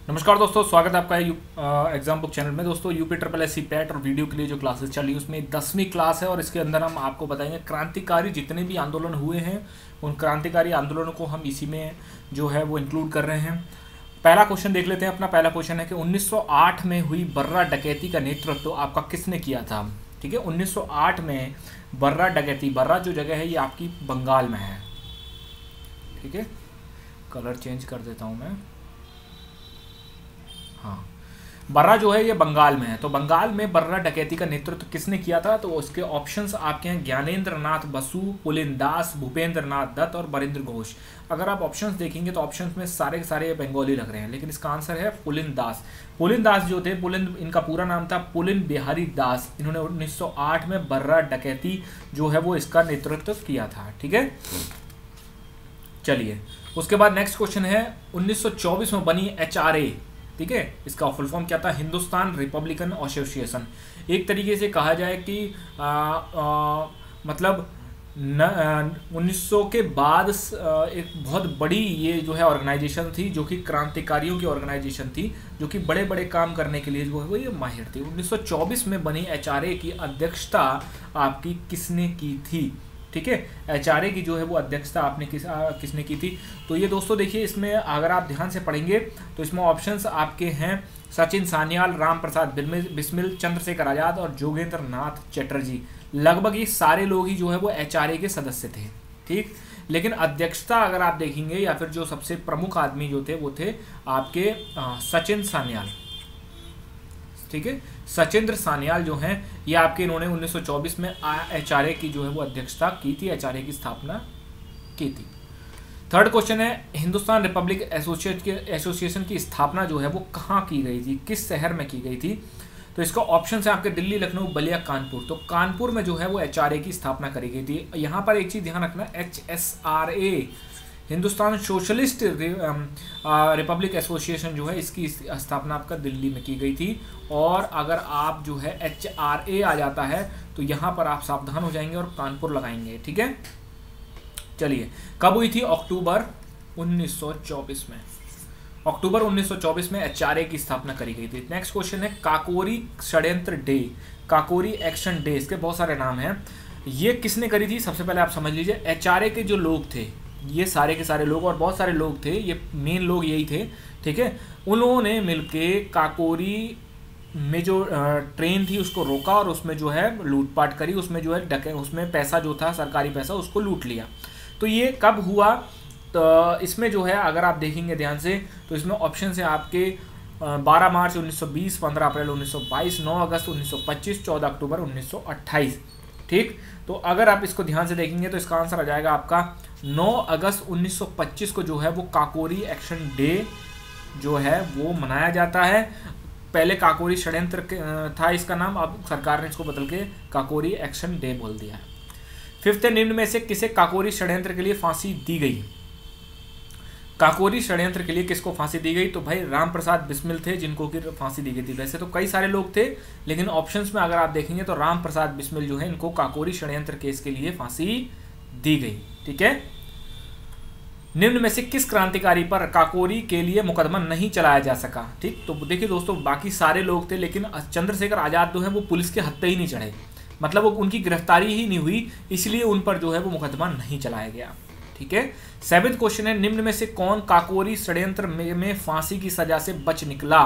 नमस्कार दोस्तों, स्वागत है आपका एग्जाम बुक चैनल में। दोस्तों UP triple S C PET और वीडियो के लिए जो क्लासेस चली उसमें 10वीं क्लास है और इसके अंदर हम आपको बताएंगे क्रांतिकारी जितने भी आंदोलन हुए हैं उन क्रांतिकारी आंदोलनों को हम इसी में जो है वो इंक्लूड कर रहे हैं। पहला क्वेश्चन देख लेते हैं। अपना पहला क्वेश्चन है कि 1908 में हुई बर्रा डकैती का नेतृत्व तो आपका किसने किया था। ठीक है, 1908 में बर्रा डकैती, बर्रा जो जगह है ये आपकी बंगाल में है। ठीक है, कलर चेंज कर देता हूँ मैं। हाँ, बर्रा जो है ये बंगाल में है। तो बंगाल में बर्रा डकैती का नेतृत्व किसने किया था, तो उसके ऑप्शंस आपके हैं ज्ञानेंद्र नाथ बसु, पुलिन दास, भूपेंद्र नाथ दत्त और बरिंद्र घोष। अगर आप ऑप्शंस देखेंगे तो ऑप्शंस में सारे के सारे बंगाली लग रहे हैं, लेकिन इसका आंसर है पुलिन दास। पुलिन दास जो थे, पुलिन इनका पूरा नाम था पुलिन बिहारी दास। इन्होंने 1908 में बर्रा डकैती जो है वो इसका नेतृत्व किया था। ठीक है, चलिए उसके बाद नेक्स्ट क्वेश्चन है 1924 में बनी HRA। ठीक है, इसका फुल फॉर्म क्या था, हिंदुस्तान रिपब्लिकन एसोसिएशन। एक तरीके से कहा जाए कि मतलब 1900 के बाद एक बहुत बड़ी ये जो है ऑर्गेनाइजेशन थी जो कि क्रांतिकारियों की ऑर्गेनाइजेशन थी, जो कि बड़े बड़े काम करने के लिए जो है वो ये माहिर थी। 1924 में बनी HRA की अध्यक्षता आपकी किसने की थी। ठीक है, HRA की जो है वो अध्यक्षता आपने किसने की थी। तो ये दोस्तों देखिए, इसमें अगर आप ध्यान से पढ़ेंगे तो इसमें ऑप्शंस आपके हैं सचिन सान्याल, राम प्रसाद बिस्मिल, चंद्रशेखर आजाद और जोगेंद्र नाथ चटर्जी। लगभग ये सारे लोग ही जो है वो HRA के सदस्य थे। ठीक, लेकिन अध्यक्षता अगर आप देखेंगे या फिर जो सबसे प्रमुख आदमी जो थे वो थे आपके सचिन सान्याल। ठीक है, सचिंद्र सान्याल जो हैं ये आपके, इन्होंने 1924 में HRA की जो है वो अध्यक्षता की थी, HRA की स्थापना की थी। थर्ड क्वेश्चन है हिंदुस्तान रिपब्लिक एसोसिएशन की स्थापना जो है वो कहाँ की गई थी, किस शहर में की गई थी। तो इसका ऑप्शन है आपके दिल्ली, लखनऊ, बलिया, कानपुर। तो कानपुर में जो है वो HRA की स्थापना करी गई थी। यहाँ पर एक चीज ध्यान रखना, HSRA Hindustan socialist Republic association जो है इसकी स्थापना आपका दिल्ली में की गई थी। और अगर आप जो है HRA आ जाता है तो यहाँ पर आप सावधान हो जाएंगे और कानपुर लगाएंगे। ठीक है, चलिए कब हुई थी, अक्टूबर 1924 में। अक्टूबर 1924 में HRA की स्थापना करी गई थी। नेक्स्ट क्वेश्चन है काकोरी षड्यंत्र डे, काकोरी एक्शन डे, इसके बहुत सारे नाम हैं। ये किसने करी थी, सबसे पहले आप समझ लीजिए। HRA के जो लोग थे, ये सारे के सारे लोग और बहुत सारे लोग थे, ये मेन लोग यही थे। ठीक है, उन्होंने मिलके काकोरी में जो ट्रेन थी उसको रोका और उसमें जो है लूटपाट करी, उसमें जो है उसमें पैसा जो था सरकारी पैसा उसको लूट लिया। तो ये कब हुआ, तो इसमें जो है अगर आप देखेंगे ध्यान से तो इसमें ऑप्शन है आपके 12 मार्च 1920, 15 अप्रैल 1922, 9 अगस्त 1925, 14 अक्टूबर 1928। ठीक, तो अगर आप इसको ध्यान से देखेंगे तो इसका आंसर आ जाएगा आपका 9 अगस्त 1925 को जो है वो काकोरी एक्शन डे जो है वो मनाया जाता है। पहले काकोरी षड्यंत्र था इसका नाम, अब सरकार ने इसको बदल के काकोरी एक्शन डे बोल दिया है। फिफ्थ, निम्न में से किसे काकोरी षड्यंत्र के लिए फांसी दी गई। काकोरी षड्यंत्र के लिए किसको फांसी दी गई, तो भाई राम प्रसाद बिस्मिल थे जिनको की फांसी दी गई थी। वैसे तो कई सारे लोग थे, लेकिन ऑप्शंस में अगर आप देखेंगे तो राम प्रसाद बिस्मिल जो है इनको काकोरी षड्यंत्र केस के लिए फांसी दी गई। ठीक है, निम्न में से किस क्रांतिकारी पर काकोरी के लिए मुकदमा नहीं चलाया जा सका। ठीक, तो देखिए दोस्तों, बाकी सारे लोग थे लेकिन चंद्रशेखर आजाद जो है वो पुलिस के हत्थे ही नहीं चढ़े, मतलब वो उनकी गिरफ्तारी ही नहीं हुई, इसलिए उन पर जो है वो मुकदमा नहीं चलाया गया। ठीक है, सेवेंथ क्वेश्चन है निम्न में से कौन काकोरी षड्यंत्र में फांसी की सजा से बच निकला।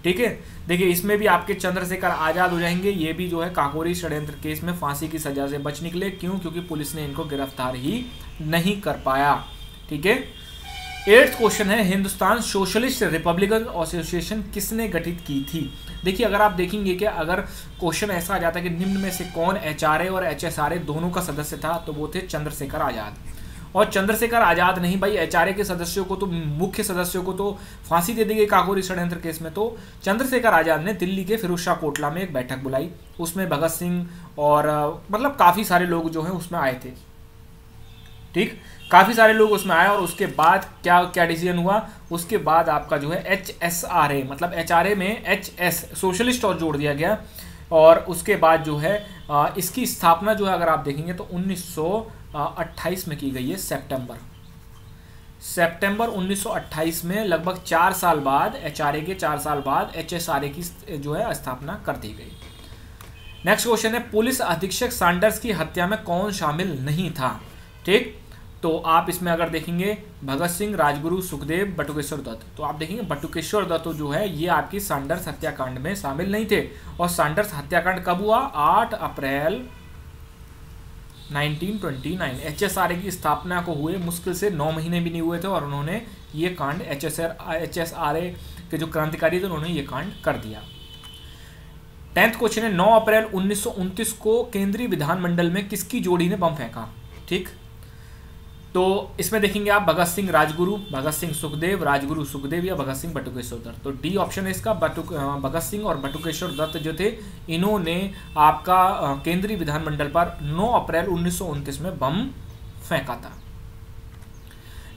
ठीक है, देखिए इसमें भी आपके चंद्रशेखर आजाद हो जाएंगे, ये भी जो है काकोरी षड्यंत्र केस में फांसी की सजा से बच निकले। क्यों, क्योंकि पुलिस ने इनको गिरफ्तार ही नहीं कर पाया। ठीक है, एट्थ क्वेश्चन है हिंदुस्तान सोशलिस्ट रिपब्लिकन एसोसिएशन किसने गठित की थी। देखिए अगर आप देखेंगे कि अगर क्वेश्चन ऐसा आ जाता है कि निम्न में से कौन HRA और HSRA दोनों का सदस्य था, तो वो थे चंद्रशेखर आजाद। और चंद्रशेखर आजाद नहीं भाई, HRA के सदस्यों को तो, मुख्य सदस्यों को तो फांसी दे दी गई काकोरी षड्यंत्र केस में। तो चंद्रशेखर आजाद ने दिल्ली के फिरोज शाह कोटला में एक बैठक बुलाई, उसमें भगत सिंह और मतलब काफी सारे लोग जो हैं उसमें आए थे। ठीक, काफी सारे लोग उसमें आए और उसके बाद क्या क्या डिसीजन हुआ, उसके बाद आपका जो है HSRA मतलब HRA में HS सोशलिस्ट और जोड़ दिया गया। और उसके बाद जो है इसकी स्थापना जो है अगर आप देखेंगे तो 1928 में की गई है, सितंबर 1928 में, लगभग 4 साल बाद, एचआरए के 4 साल बाद एचएसआरए की जो है स्थापना कर दी गई। नेक्स्ट क्वेश्चन है, पुलिस अधीक्षक सैंडर्स की हत्या में कौन शामिल नहीं था? ठीक, तो आप इसमें अगर देखेंगे भगत सिंह, राजगुरु, सुखदेव, बटुकेश्वर दत्त, तो आप देखेंगे बटुकेश्वर दत्त जो है ये आपकी सैंडर्स हत्याकांड में शामिल नहीं थे। और सैंडर्स हत्याकांड कब हुआ? 8 अप्रैल 1929। एचएसआरए की स्थापना को हुए मुश्किल से 9 महीने भी नहीं हुए थे और उन्होंने ये कांड, एचएसआरए के जो क्रांतिकारी थे उन्होंने ये कांड कर दिया। 10th क्वेश्चन है, 9 अप्रैल 1929 को केंद्रीय विधानमंडल में किसकी जोड़ी ने बम फेंका? ठीक, तो इसमें देखेंगे आप भगत सिंह राजगुरु, भगत सिंह सुखदेव, राजगुरु सुखदेव या भगत सिंह बटुकेश्वर दत्त। तो डी ऑप्शन है इसका। भगत सिंह और बटुकेश्वर दत्त जो थे इन्होंने आपका केंद्रीय विधानमंडल पर 9 अप्रैल 1929 में बम फेंका था।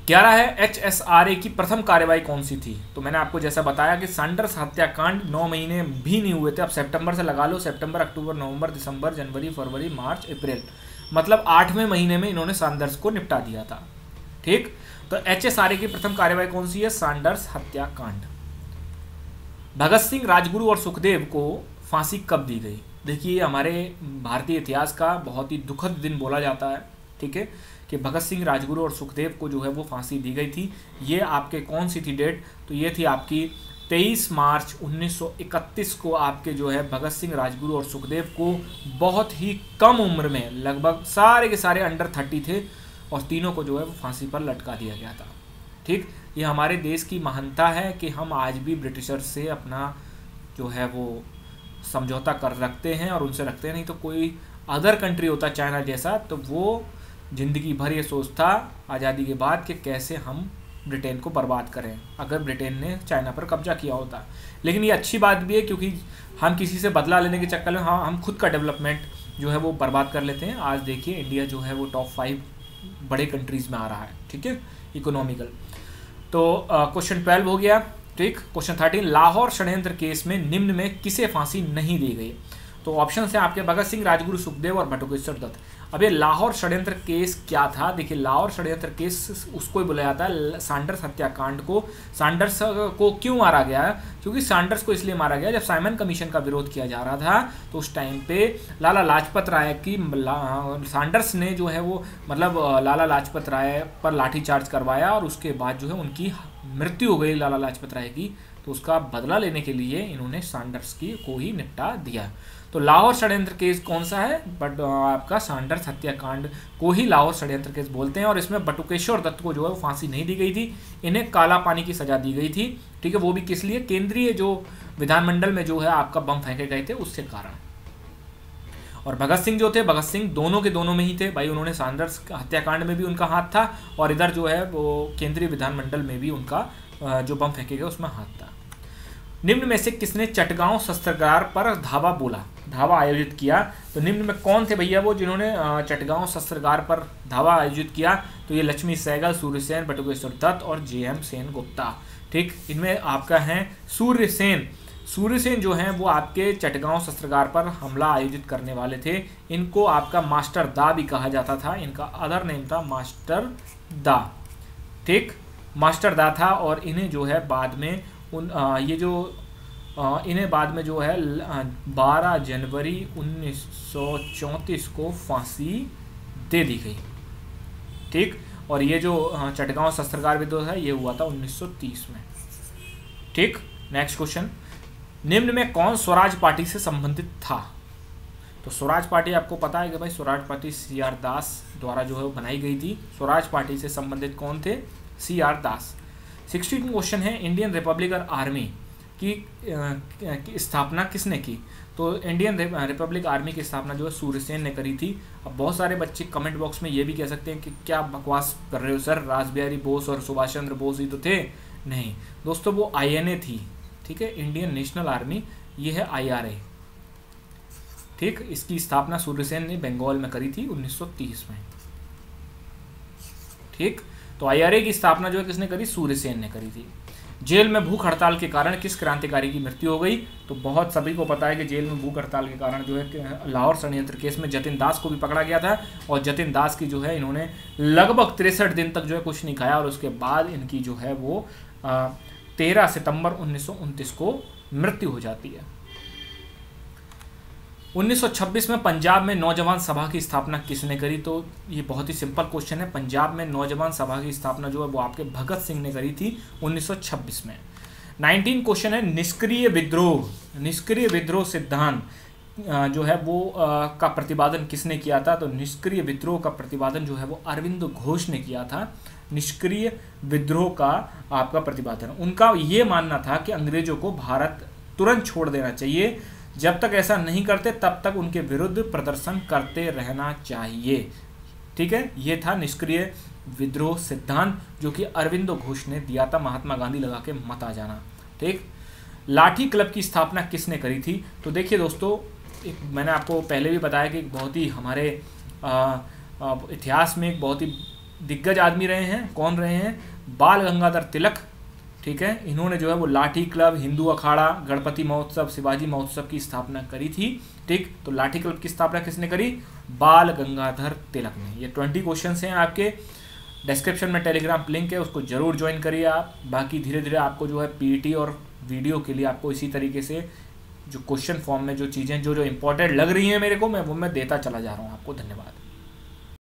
11 है, एचएसआरए की प्रथम कार्यवाही कौन सी थी? तो मैंने आपको जैसा बताया कि सैंडर्स हत्याकांड 9 महीने भी नहीं हुए थे। अब सितंबर से लगा लो, सितंबर, अक्टूबर, नवंबर, दिसंबर, जनवरी, फरवरी, मार्च, अप्रैल, मतलब 8वें महीने में इन्होंने सैंडर्स को निपटा दिया था। ठीक, तो एचएसआरए की प्रथम कार्यवाही कौन सी है? सैंडर्स हत्याकांड। भगत सिंह, राजगुरु और सुखदेव को फांसी कब दी गई? देखिए, हमारे भारतीय इतिहास का बहुत ही दुखद दिन बोला जाता है, ठीक है, कि भगत सिंह, राजगुरु और सुखदेव को जो है वो फांसी दी गई थी। ये आपके कौन सी थी डेट? तो ये थी आपकी 23 मार्च 1931 को आपके जो है भगत सिंह, राजगुरु और सुखदेव को बहुत ही कम उम्र में, लगभग सारे के सारे अंडर 30 थे, और तीनों को जो है वो फांसी पर लटका दिया गया था। ठीक, ये हमारे देश की महानता है कि हम आज भी ब्रिटिशर से अपना जो है वो समझौता कर रखते हैं और उनसे रखते हैं। नहीं तो कोई अदर कंट्री होता चाइना जैसा, तो वो ज़िंदगी भर ये सोचता आज़ादी के बाद कि कैसे हम ब्रिटेन को बर्बाद करें, अगर ब्रिटेन ने चाइना पर कब्जा किया होता। लेकिन ये अच्छी बात भी है क्योंकि हम किसी से बदला लेने के चक्कर में हम खुद का डेवलपमेंट जो है वो बर्बाद कर लेते हैं। आज देखिए इंडिया जो है वो टॉप 5 बड़े कंट्रीज़ में आ रहा है, ठीक है, इकोनॉमिकल। तो क्वेश्चन 12 हो गया। ठीक, क्वेश्चन 13, लाहौर षड्यंत्र केस में निम्न में किसे फांसी नहीं दी गई? तो ऑप्शन है आपके भगत सिंह, राजगुरु, सुखदेव और बटुकेश्वर दत्त। अब ये लाहौर षड्यंत्र केस क्या था? देखिए, लाहौर षड्यंत्र केस उसको ही बोला जाता है, सैंडर्स हत्याकांड को। सैंडर्स को क्यों मारा गया? क्योंकि सैंडर्स को इसलिए मारा गया, जब साइमन कमीशन का विरोध किया जा रहा था तो उस टाइम पे लाला लाजपत राय की सैंडर्स ने जो है वो मतलब लाला लाजपत राय पर लाठीचार्ज करवाया और उसके बाद जो है उनकी मृत्यु हो गई लाला लाजपत राय की। तो उसका बदला लेने के लिए इन्होंने सैंडर्स को ही निपटा दिया। तो लाहौर षड्यंत्र केस कौन सा है? बट आपका सैंडर्स हत्याकांड को ही लाहौर षड्यंत्र केस बोलते हैं। और इसमें बटुकेश्वर दत्त को जो है वो फांसी नहीं दी गई थी, इन्हें काला पानी की सजा दी गई थी। ठीक है, वो भी किस लिए? केंद्रीय जो विधानमंडल में जो है आपका बम फेंके गए थे उससे कारण। और भगत सिंह जो थे, भगत सिंह दोनों के दोनों में ही थे भाई, उन्होंने सैंडर्स हत्याकांड में भी उनका हाथ था और इधर जो है वो केंद्रीय विधानमंडल में भी उनका जो बम फेंके गए उसमें हाथ था। निम्न में से किसने चटगांव शस्त्रागार पर धावा आयोजित किया? तो निम्न में कौन थे भैया वो जिन्होंने चटगांव शस्त्रागार पर धावा आयोजित किया? तो ये लक्ष्मी सहगल, सूर्यसेन, बटुकेश्वर दत्त और जेएम सेन गुप्ता। ठीक, इनमें आपका है सूर्यसेन। सूर्यसेन जो हैं वो आपके चटगांव शस्त्रागार पर हमला आयोजित करने वाले थे। इनको आपका मास्टर दा भी कहा जाता था, इनका अदर नेम था मास्टर दा। ठीक, मास्टर दा था। और इन्हें जो है बाद में इन्हें बाद में जो है 12 जनवरी 1934 को फांसी दे दी गई। ठीक, और ये जो चटगांव शस्त्रागार विद्रोह है ये हुआ था 1930 में। ठीक, नेक्स्ट क्वेश्चन, निम्न में कौन स्वराज पार्टी से संबंधित था? तो स्वराज पार्टी आपको पता है कि भाई स्वराज पार्टी सीआर दास द्वारा जो है वो बनाई गई थी। स्वराज पार्टी से संबंधित कौन थे? सीआर दास। 16 क्वेश्चन है, इंडियन रिपब्लिकन आर्मी की स्थापना किसने की? तो इंडियन रिपब्लिक आर्मी की स्थापना जो है सूर्यसेन ने करी थी। अब बहुत सारे बच्चे कमेंट बॉक्स में ये भी कह सकते हैं कि क्या बकवास कर रहे हो सर, रासबिहारी बोस और सुभाष चंद्र बोस ही तो थे। नहीं दोस्तों, वो आईएनए थी। ठीक है, इंडियन नेशनल आर्मी, ये है आईआरए। ठीक, इसकी स्थापना सूर्यसेन ने बंगाल में करी थी 1930 में। ठीक, तो आईआरए की स्थापना जो है किसने करी? सूर्यसेन ने करी थी। जेल में भूख हड़ताल के कारण किस क्रांतिकारी की मृत्यु हो गई? तो बहुत सभी को पता है कि जेल में भूख हड़ताल के कारण जो है लाहौर षड्यंत्र केस में जतिन दास को भी पकड़ा गया था, और जतिन दास की जो है इन्होंने लगभग 63 दिन तक जो है कुछ नहीं खाया, और उसके बाद इनकी जो है वो 13 सितंबर 1929 को मृत्यु हो जाती है। 1926 में पंजाब में नौजवान सभा की स्थापना किसने करी? तो ये बहुत ही सिंपल क्वेश्चन है। पंजाब में नौजवान सभा की स्थापना जो है वो आपके भगत सिंह ने करी थी 1926 में। 19 क्वेश्चन है निष्क्रिय विद्रोह। निष्क्रिय विद्रोह सिद्धांत जो है वो का प्रतिपादन किसने किया था? तो निष्क्रिय विद्रोह का प्रतिपादन जो है वो अरविंद घोष ने किया था। निष्क्रिय विद्रोह का आपका प्रतिपादन, उनका ये मानना था कि अंग्रेजों को भारत तुरंत छोड़ देना चाहिए, जब तक ऐसा नहीं करते तब तक उनके विरुद्ध प्रदर्शन करते रहना चाहिए। ठीक है, ये था निष्क्रिय विद्रोह सिद्धांत जो कि अरविंद घोष ने दिया था, महात्मा गांधी लगा के मत आ जाना। ठीक, लाठी क्लब की स्थापना किसने करी थी? तो देखिए दोस्तों, एक मैंने आपको पहले भी बताया कि एक बहुत ही हमारे इतिहास में एक बहुत ही दिग्गज आदमी रहे हैं। कौन रहे हैं? बाल गंगाधर तिलक। ठीक है, इन्होंने जो है वो लाठी क्लब, हिंदू अखाड़ा, गणपति महोत्सव, शिवाजी महोत्सव की स्थापना करी थी। ठीक, तो लाठी क्लब की स्थापना किसने करी? बाल गंगाधर तिलक ने। ये 20 क्वेश्चन हैं आपके। डिस्क्रिप्शन में टेलीग्राम लिंक है, उसको जरूर ज्वाइन करिए आप। बाकी धीरे धीरे आपको जो है पीईटी और वीडियो के लिए आपको इसी तरीके से जो क्वेश्चन फॉर्म में जो चीज़ें जो इंपॉर्टेंट लग रही हैं मेरे को, मैं देता चला जा रहा हूँ आपको। धन्यवाद।